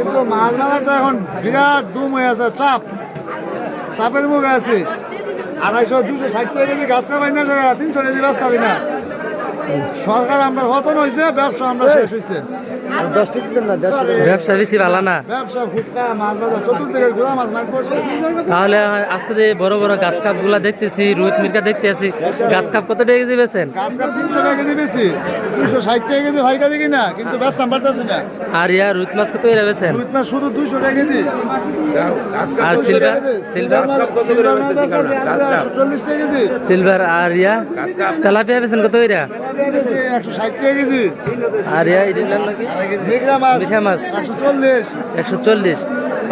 কিন্তু মাছ মারাটা এখন বিরাট দুম হয়ে আছে, চাপের মুখে আছে। 250-260 টাকা কেজি গাছ কামাই না, 300 কেজি রাস্তা দিই না। সরকার আমরা পতন হয়েছে, ব্যবসা আমরা শেষ হয়েছে। ব্যবসা বেশি ভালো না। ব্যবসা ফুটকা মাছ বাজার চতুর্দিকে ঘোরা মাছ মাছ পড়ছে। তাহলে আজকে যে বড় বড় গাছ কাপ গুলা দেখতেছি, রুই মির্কা দেখতে আছি, গাছ কাপ কত টাকা কেজি বেছেন? গাছ কাপ 300 টাকা কেজি বেশি, 260 টাকা কেজি ভাই কাজে কিনা, কিন্তু ব্যস্ত পারতেছে না। আর রুই মাছ কত করে বেছেন? রুই মাছ শুধু 200 টাকা কেজি। আর সিলভার? 140 টাকা কেজি সিলভার। আর তেলাপিয়া বেছেন কত করে? 160 টাকা কেজি। আর এটার নাম নাকি? মিঠা মাছ 140।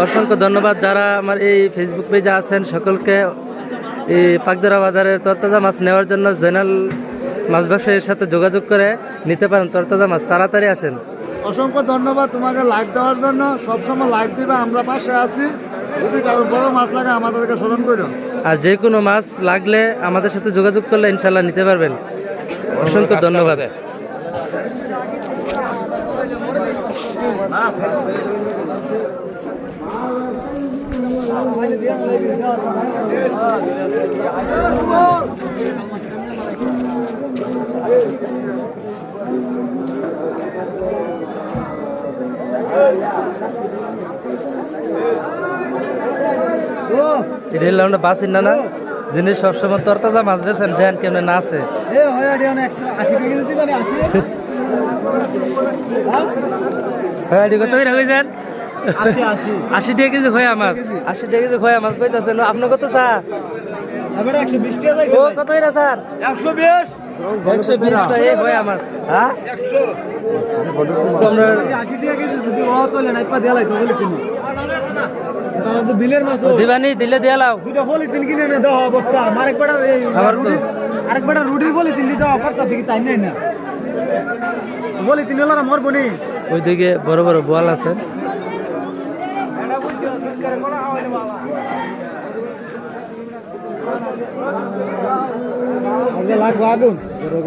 অসংখ্য ধন্যবাদ যারা আমার এই ফেসবুক পেজে আছেন সকলকে। এই পাকদরা বাজারের তরতাজা মাছ নেওয়ার জন্য জয়নাল মাছ ব্যবসায়ীর সাথে যোগাযোগ করে নিতে পারেন তরতাজা মাছ। তাড়াতাড়ি আসেন। অসংখ্য ধন্যবাদ তোমাকে লাইক দেওয়ার জন্য। সবসময় লাইক দিবা, আমরা পাশে আছি। যদি কারো বড় মাছ লাগে আমাদেরকে স্মরণ করো। আর যে কোনো মাছ লাগলে আমাদের সাথে যোগাযোগ করলে ইনশাল্লাহ নিতে পারবেন। অসংখ্য ধন্যবাদ। এটা হলো আমরা বাসিন না যিনি সবসময় তরতাজা মাছ বেছেন, দেন কেমন না আছে। কত হয়ে যান? 80 টাকা কেজি খোয়া মাছ। 80 টাকা কেজি খোয়া মাছ পাইতেছেন। আপনার কত চা? ও কত হইরা স্যার? 120। 120 চা এই খোয়া মাছ। হ্যাঁ 100। তোমরা 80 টাকা কেজি যদি ও তোলে নাই পা দেলাই তো বলি কিনি। তাহলে তো বিলের মাছ দিবানি, দিলে দিয়া লাও। দুটো ফলি তিন কিনে এনে দাও অবস্থা। আরেকবার এই আরেকবার রুটির ফলি তিন দিতে পারতাছি কি তাই নাই না। বলি তিন হলো না মরবো নি। ওইদিকে বড় বড় বোয়াল আছে। লাগবো আগুন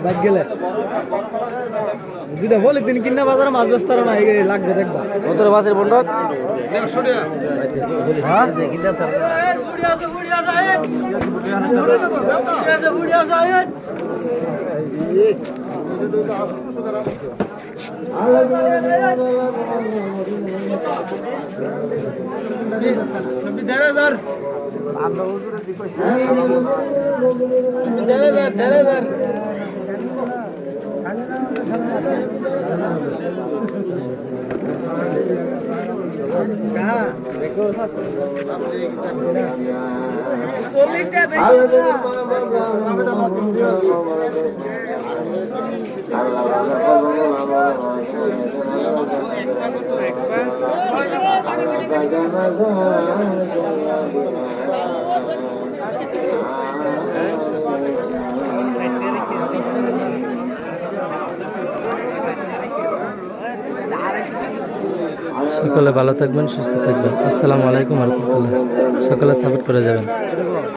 বাদ গেলে দুটা বলি তিন কিনা বাজারে মাছ ব্যস্ত না লাগবে দেখবা। কত মাছের বন্ডক? 150 টাকা। হ্যাঁ সকলে ভালো থাকবেন, সুস্থ থাকবেন। আসসালামু আলাইকুম ওয়া রাহমাতুল্লাহ। সকলে সাপোর্ট করে যাবেন।